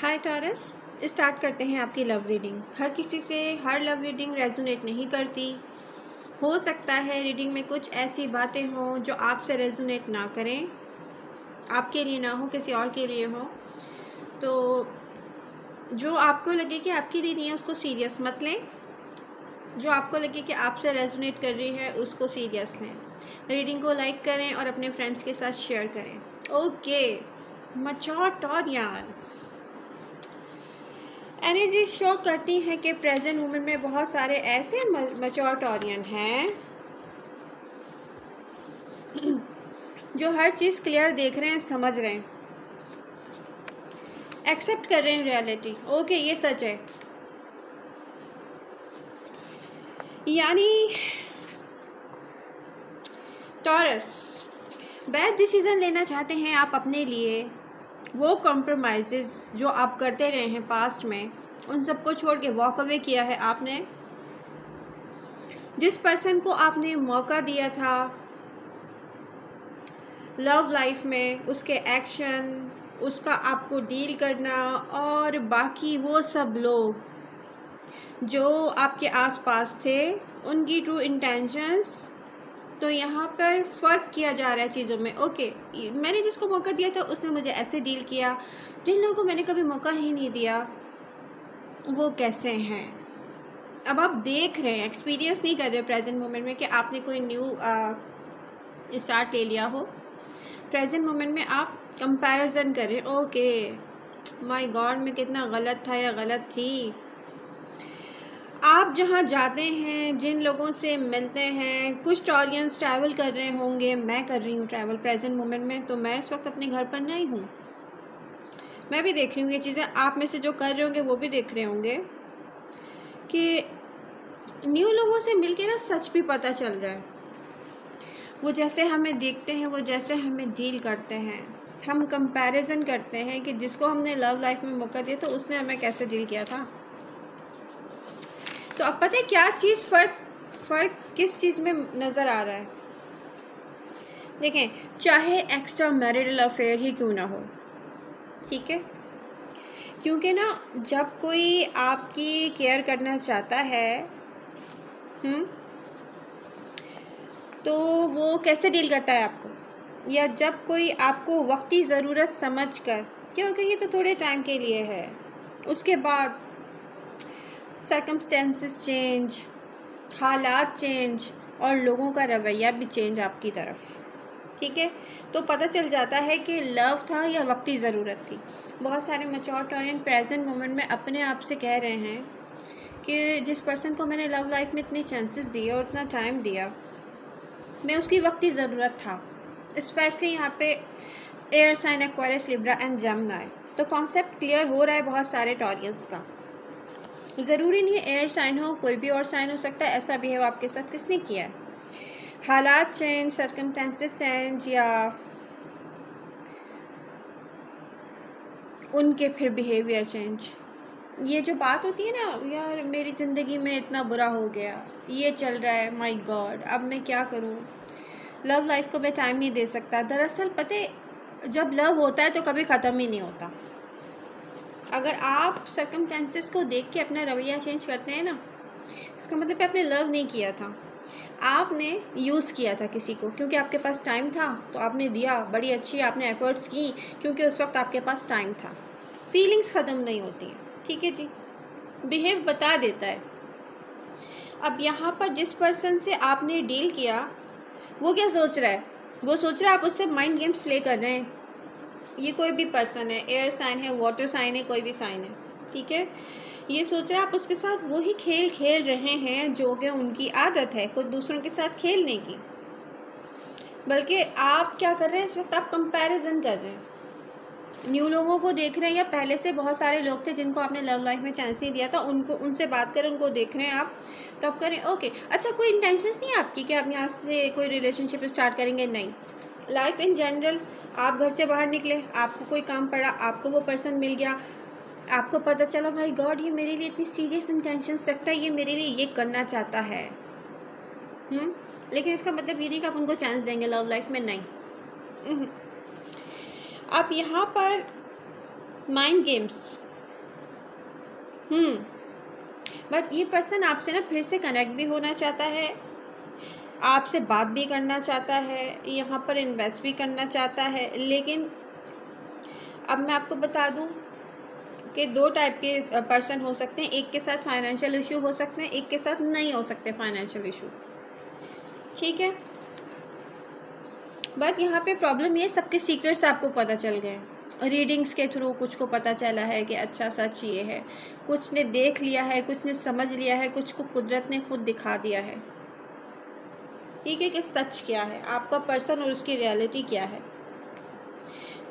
हाय taurus, start करते हैं आपकी लव रीडिंग। हर किसी से हर लव रीडिंग रेजोनेट नहीं करती। हो सकता है रीडिंग में कुछ ऐसी बातें हों जो आपसे रेजोनेट ना करें, आपके लिए ना हो, किसी और के लिए हो। तो जो आपको लगे कि आपके लिए नहीं है उसको सीरियस मत लें, जो आपको लगे कि आपसे रेजोनेट कर रही है उसको सीरियस लें। रीडिंग को लाइक करें और अपने फ्रेंड्स के साथ शेयर करें। Okay, mature Taurean energy show करती है कि प्रेजेंट मोमेंट में बहुत सारे ऐसे मैच्योर टॉरियन हैं जो हर चीज़ क्लियर देख रहे हैं, समझ रहे हैं, एक्सेप्ट कर रहे हैं रियलिटी। ओके, ये सच है। यानी टॉरस बेस्ट डिसीजन लेना चाहते हैं आप अपने लिए। वो कॉम्प्रोमाइज़ जो आप करते रहे हैं पास्ट में, उन सबको छोड़ के वॉक अवे किया है आपने। जिस पर्सन को आपने मौका दिया था लव लाइफ में, उसके एक्शन, उसका आपको डील करना और बाकी वो सब लोग जो आपके आसपास थे, उनकी ट्रू इंटेंशंस, तो यहाँ पर फ़र्क किया जा रहा है चीज़ों में। ओके, मैंने जिसको मौका दिया था उसने मुझे ऐसे डील किया। जिन लोगों को मैंने कभी मौका ही नहीं दिया वो कैसे हैं। अब आप देख रहे हैं, एक्सपीरियंस नहीं कर रहे प्रेजेंट मोमेंट में कि आपने कोई न्यू स्टार्ट ले लिया हो। प्रेजेंट मोमेंट में आप कंपैरिजन करें। ओके, माय गॉड, मैं कितना गलत था या गलत थी। आप जहाँ जाते हैं, जिन लोगों से मिलते हैं, कुछ टॉरियंस ट्रैवल कर रहे होंगे, मैं कर रही हूँ ट्रैवल प्रेजेंट मोमेंट में, तो मैं इस वक्त अपने घर पर नहीं हूँ। मैं भी देख रही हूँ ये चीज़ें, आप में से जो कर रहे होंगे वो भी देख रहे होंगे कि न्यू लोगों से मिलके ना सच भी पता चल रहा है। वो जैसे हमें देखते हैं, वो जैसे हमें डील करते हैं, हम कंपैरिजन करते हैं कि जिसको हमने लव लाइफ में मौका दिया तो उसने हमें कैसे डील किया था। तो अब पता है क्या चीज़ फ़र्क किस चीज़ में नज़र आ रहा है। देखें, चाहे एक्स्ट्रा मैरिटल अफेयर ही क्यों ना हो, ठीक है, क्योंकि ना जब कोई आपकी केयर करना चाहता है तो वो कैसे डील करता है आपको, या जब कोई आपको वक्ती ज़रूरत समझकर, क्योंकि ये तो थोड़े टाइम के लिए है, उसके बाद सर्कमस्टेंसेस चेंज, हालात चेंज और लोगों का रवैया भी चेंज आपकी तरफ, ठीक है, तो पता चल जाता है कि लव था या वक्ती ज़रूरत थी। बहुत सारे मैच्योर टॉरियन प्रेजेंट मोमेंट में अपने आप से कह रहे हैं कि जिस पर्सन को मैंने लव लाइफ में इतनी चांसेस दिए और इतना टाइम दिया, मैं उसकी वक्ती ज़रूरत था। स्पेशली यहाँ पे air sign Aquarius, Libra and Gemini. तो कॉन्सेप्ट क्लियर हो रहा है बहुत सारे टॉरियंस का। ज़रूरी नहीं है एयर साइन हो, कोई भी और साइन हो सकता है। ऐसा बिहेव आपके साथ किसने किया है? हालात चेंज, सर्कमस्टेंसेस चेंज, या उनके फिर बिहेवियर चेंज। ये जो बात होती है ना, यार मेरी ज़िंदगी में इतना बुरा हो गया, ये चल रहा है, माय गॉड अब मैं क्या करूँ, लव लाइफ को मैं टाइम नहीं दे सकता। दरअसल पता, जब लव होता है तो कभी ख़त्म ही नहीं होता। अगर आप सर्कमस्टेंसेस को देख के अपना रवैया चेंज करते हैं ना, इसका मतलब आपने लव नहीं किया था, आपने यूज़ किया था किसी को, क्योंकि आपके पास टाइम था तो आपने दिया, बड़ी अच्छी आपने एफ़र्ट्स की क्योंकि उस वक्त आपके पास टाइम था। फीलिंग्स ख़त्म नहीं होती हैं, ठीक है जी, बिहेव बता देता है। अब यहाँ पर जिस पर्सन से आपने डील किया वो क्या सोच रहा है? वो सोच रहा है आप उससे माइंड गेम्स प्ले कर रहे हैं। ये कोई भी पर्सन है, एयर साइन है, वाटर साइन है, कोई भी साइन है, ठीक है, ये सोच रहे हैं आप उसके साथ वही खेल खेल रहे हैं जो कि उनकी आदत है, खुद दूसरों के साथ खेलने की। बल्कि आप क्या कर रहे हैं इस वक्त, आप कंपैरिजन कर रहे हैं, न्यू लोगों को देख रहे हैं, या पहले से बहुत सारे लोग थे जिनको आपने लव लाइफ में चांस नहीं दिया था, उनको उनसे बात करें, उनको देख रहे हैं आप, तो आप करें ओके। अच्छा, कोई इंटेंशंस नहीं है आपकी कि आप यहाँ से कोई रिलेशनशिप स्टार्ट करेंगे? नहीं, लाइफ इन जनरल, आप घर से बाहर निकले, आपको कोई काम पड़ा, आपको वो पर्सन मिल गया, आपको पता चला भाई गॉड ये मेरे लिए इतनी सीरियस इंटेंशंस रखता है, ये मेरे लिए ये करना चाहता है। लेकिन इसका मतलब ये नहीं कि आप उनको चांस देंगे लव लाइफ में, नहीं। आप यहाँ पर माइंड गेम्स बट ये पर्सन आपसे ना फिर से कनेक्ट भी होना चाहता है, आपसे बात भी करना चाहता है, यहाँ पर इन्वेस्ट भी करना चाहता है। लेकिन अब मैं आपको बता दूँ कि 2 टाइप के पर्सन हो सकते हैं। एक के साथ फाइनेंशियल इशू हो सकते हैं, एक के साथ नहीं हो सकते फाइनेंशियल इशू, ठीक है। बट यहाँ पे प्रॉब्लम ये, सबके सीक्रेट्स आपको पता चल गए। रीडिंग्स के थ्रू कुछ को पता चला है कि अच्छा सच ये है, कुछ ने देख लिया है, कुछ ने समझ लिया है, कुछ को कुदरत ने खुद दिखा दिया है, ठीक है, कि सच क्या है, आपका पर्सन और उसकी रियलिटी क्या है।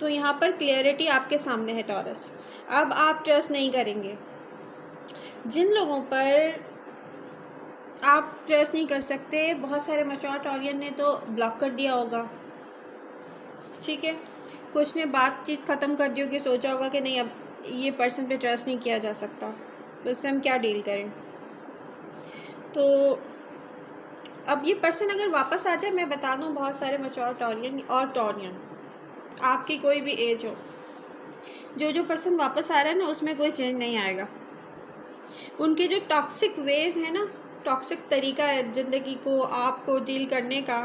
तो यहाँ पर क्लियरिटी आपके सामने है टॉरस। अब आप ट्रस्ट नहीं करेंगे। जिन लोगों पर आप ट्रस्ट नहीं कर सकते, बहुत सारे मैच्योर टॉरियन ने तो ब्लॉक कर दिया होगा, ठीक है। कुछ ने बातचीत ख़त्म कर दी होगी, सोचा होगा कि नहीं अब ये पर्सन पे ट्रस्ट नहीं किया जा सकता, तो उससे हम क्या डील करें। तो अब ये पर्सन अगर वापस आ जाए, मैं बता दूं बहुत सारे मैच्योर टॉरियन और टॉरियन, आपकी कोई भी एज हो, जो पर्सन वापस आ रहा है ना, उसमें कोई चेंज नहीं आएगा। उनके जो टॉक्सिक वेज है ना, टॉक्सिक तरीका है ज़िंदगी को आपको डील करने का,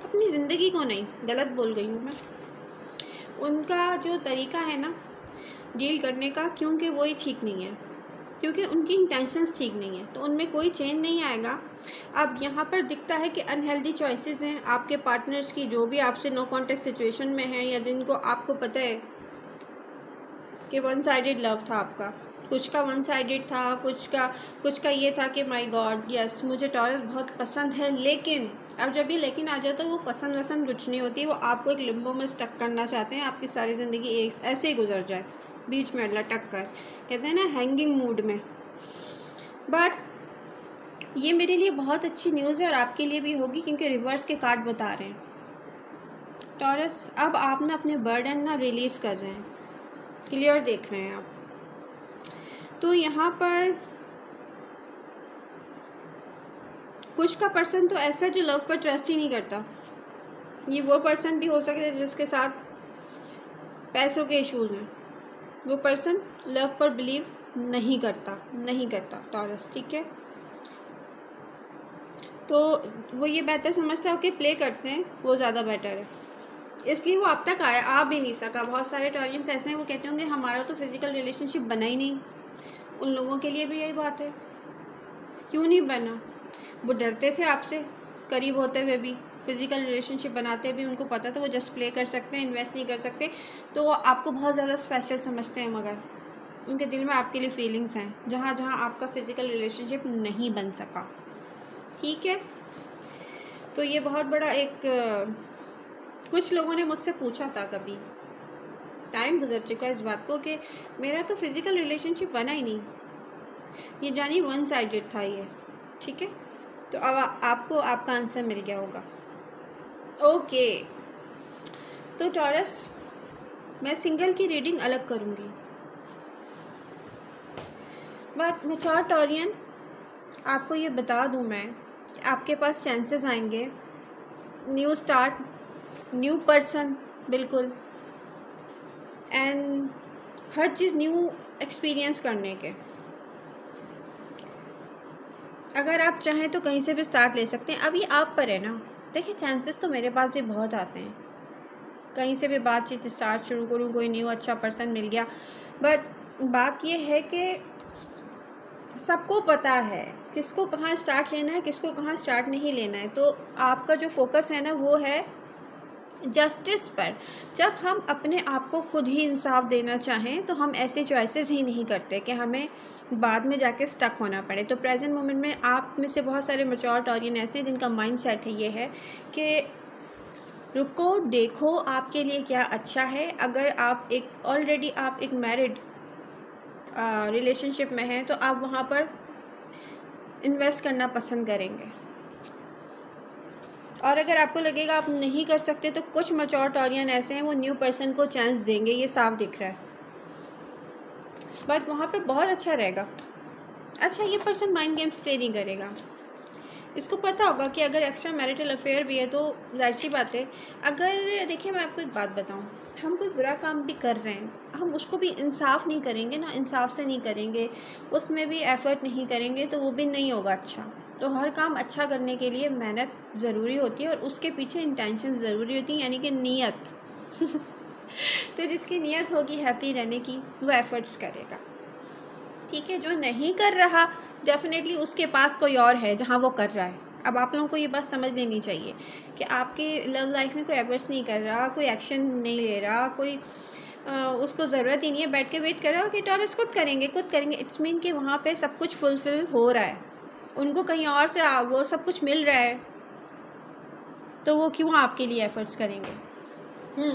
अपनी ज़िंदगी को नहीं, गलत बोल गई हूँ मैं, उनका जो तरीका है ना डील करने का, क्योंकि वही ठीक नहीं है, क्योंकि उनकी इंटेंशंस ठीक नहीं है, तो उनमें कोई चेंज नहीं आएगा। अब यहाँ पर दिखता है कि अनहेल्दी चॉइसेस हैं आपके पार्टनर्स की, जो भी आपसे नो कॉन्टेक्ट सिचुएशन में है, या जिनको आपको पता है कि वन साइडेड लव था आपका, कुछ का वन साइडेड था, कुछ का ये था कि माय गॉड यस मुझे टॉरस बहुत पसंद है, लेकिन अब जब भी लेकिन आ जाए तो वो पसंद वसंद कुछ नहीं होती, वो आपको एक लिम्बो में स्टक करना चाहते हैं, आपकी सारी ज़िंदगी एक ऐसे ही गुजर जाए, बीच में लटक कर, कहते हैं ना हैंगिंग मूड में। बट ये मेरे लिए बहुत अच्छी न्यूज़ है और आपके लिए भी होगी, क्योंकि रिवर्स के कार्ड बता रहे हैं टॉरस, अब आप ना अपने बर्डन ना रिलीज़ कर रहे हैं, क्लियर देख रहे हैं आप। तो यहाँ पर कुछ का पर्सन तो ऐसा जो लव पर ट्रस्ट ही नहीं करता, ये वो पर्सन भी हो सकता है जिसके साथ पैसों के इश्यूज हैं, वो पर्सन लव पर बिलीव नहीं करता टॉरस, ठीक है। तो वो ये बेहतर समझता है कि प्ले करते हैं वो ज़्यादा बेटर है, इसलिए वो अब तक आ भी नहीं सका। बहुत सारे टॉरियंस ऐसे हैं, वो कहते होंगे हमारा तो फिज़िकल रिलेशनशिप बना ही नहीं। उन लोगों के लिए भी यही बात है, क्यों नहीं बना, वो डरते थे आपसे करीब होते हुए भी, फिज़िकल रिलेशनशिप बनाते भी उनको पता था वो जस्ट प्ले कर सकते हैं, इन्वेस्ट नहीं कर सकते, तो वो आपको बहुत ज़्यादा स्पेशल समझते हैं, मगर उनके दिल में आपके लिए फीलिंग्स हैं जहाँ जहाँ आपका फ़िज़िकल रिलेशनशिप नहीं बन सका, ठीक है। तो ये बहुत बड़ा एक कुछ लोगों ने मुझसे पूछा था, कभी टाइम गुजर चुका इस बात को, कि मेरा तो फिज़िकल रिलेशनशिप बना ही नहीं, ये जानिए वन साइडेड था ये, ठीक है। तो अब आपको आपका आंसर मिल गया होगा, ओके। तो टॉरस, मैं सिंगल की रीडिंग अलग करूँगी, बट मैच्योर टॉरियन आपको ये बता दूँ मैं कि आपके पास चांसेस आएंगे, न्यू स्टार्ट, न्यू पर्सन, बिल्कुल, and her cheese new experience करने के। अगर आप चाहें तो कहीं से भी स्टार्ट ले सकते हैं, अभी आप पर है ना। देखिए चांसेस तो मेरे पास भी बहुत आते हैं, कहीं से भी बातचीत स्टार्ट शुरू करूँ, कोई न्यू अच्छा पर्सन मिल गया, बट बात ये है कि सबको पता है किसको कहाँ स्टार्ट लेना है, किसको कहाँ स्टार्ट नहीं लेना है। तो आपका जो फोकस है ना वो है जस्टिस पर। जब हम अपने आप को खुद ही इंसाफ देना चाहें तो हम ऐसे चॉइसेस ही नहीं करते कि हमें बाद में जाके स्टक होना पड़े। तो प्रेजेंट मोमेंट में आप में से बहुत सारे मैच्योर टॉरियन ऐसे हैं जिनका माइंड सेट है ये है कि रुको, देखो आपके लिए क्या अच्छा है। अगर आप ऑलरेडी आप एक मैरिड रिलेशनशिप में हैं तो आप वहाँ पर इन्वेस्ट करना पसंद करेंगे, और अगर आपको लगेगा आप नहीं कर सकते तो कुछ मैच्योर टॉरियन ऐसे हैं वो न्यू पर्सन को चांस देंगे, ये साफ दिख रहा है। बट वहाँ पे बहुत अच्छा रहेगा। अच्छा, ये पर्सन माइंड गेम्स प्ले नहीं करेगा, इसको पता होगा कि अगर एक्स्ट्रा मैरिटल अफेयर भी है तो जाहिर सी बात है, अगर देखिए मैं आपको एक बात बताऊं, हम कोई बुरा काम भी कर रहे हैं, हम उसको भी इंसाफ नहीं करेंगे ना, इंसाफ से नहीं करेंगे, उसमें भी एफ़र्ट नहीं करेंगे तो वो भी नहीं होगा अच्छा। तो हर काम अच्छा करने के लिए मेहनत ज़रूरी होती है और उसके पीछे इंटेंशन ज़रूरी होती है, यानी कि नीयत। तो जिसकी नीयत होगी हैप्पी रहने की वो एफ़र्ट्स करेगा, ठीक है। जो नहीं कर रहा डेफिनेटली उसके पास कोई और है जहाँ वो कर रहा है। अब आप लोगों को ये बात समझ लेनी चाहिए कि आपके लव लाइफ में कोई एफर्ट्स नहीं कर रहा, कोई एक्शन नहीं ले रहा, कोई उसको ज़रूरत ही नहीं है, बैठ के वेट कर रहा हो कि टॉरस खुद करेंगे। इट्स मीन कि वहाँ पे सब कुछ फुलफ़िल हो रहा है, उनको कहीं और से वो सब कुछ मिल रहा है, तो वो क्यों आपके लिए एफर्ट्स करेंगे।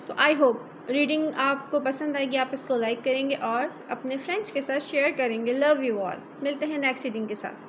तो आई होप रीडिंग आपको पसंद आएगी, आप इसको लाइक करेंगे और अपने फ्रेंड्स के साथ शेयर करेंगे। लव यू ऑल, मिलते हैं नेक्स्ट रीडिंग के साथ।